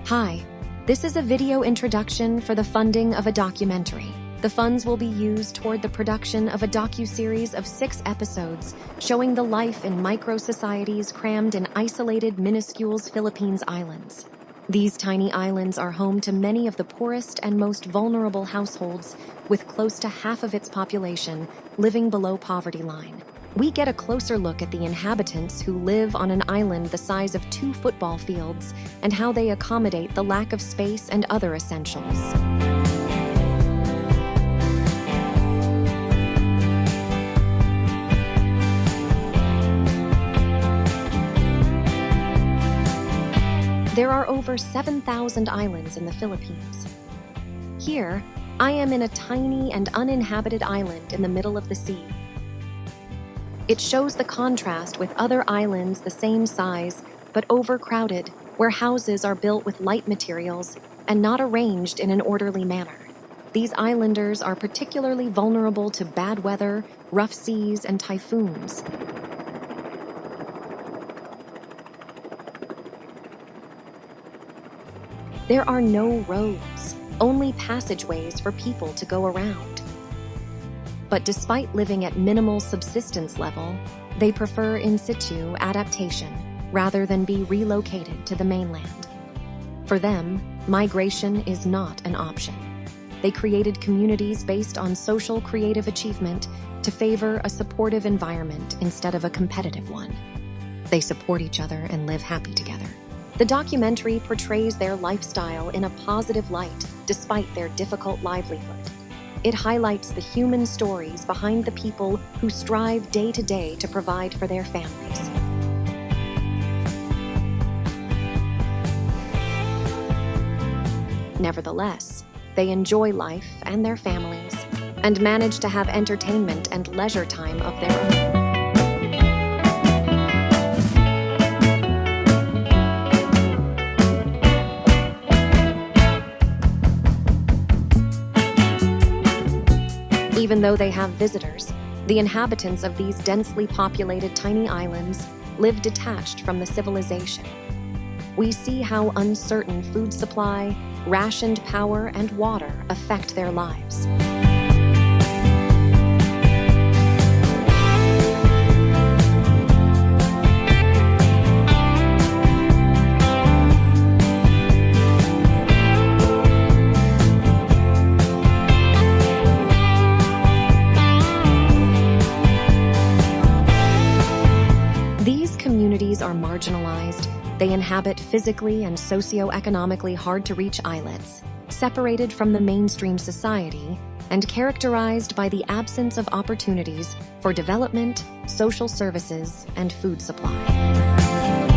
Hi, this is a video introduction for the funding of a documentary. The funds will be used toward the production of a docuseries of 6 episodes showing the life in micro-societies crammed in isolated, minuscule Philippines islands. These tiny islands are home to many of the poorest and most vulnerable households, with close to half of its population living below poverty line. We get a closer look at the inhabitants who live on an island the size of 2 football fields and how they accommodate the lack of space and other essentials. There are over 7,000 islands in the Philippines. Here, I am in a tiny and uninhabited island in the middle of the sea. It shows the contrast with other islands the same size, but overcrowded, where houses are built with light materials and not arranged in an orderly manner. These islanders are particularly vulnerable to bad weather, rough seas, and typhoons. There are no roads, only passageways for people to go around. But despite living at minimal subsistence level, they prefer in situ adaptation rather than be relocated to the mainland. For them, migration is not an option. They created communities based on social creative achievement to favor a supportive environment instead of a competitive one. They support each other and live happy together. The documentary portrays their lifestyle in a positive light despite their difficult livelihood. It highlights the human stories behind the people who strive day to day to provide for their families. Nevertheless, they enjoy life and their families and manage to have entertainment and leisure time of their own. Even though they have visitors, the inhabitants of these densely populated tiny islands live detached from the civilization. We see how uncertain food supply, rationed power, and water affect their lives. Communities are marginalized. They inhabit physically and socioeconomically hard-to-reach islets, separated from the mainstream society, and characterized by the absence of opportunities for development, social services, and food supply.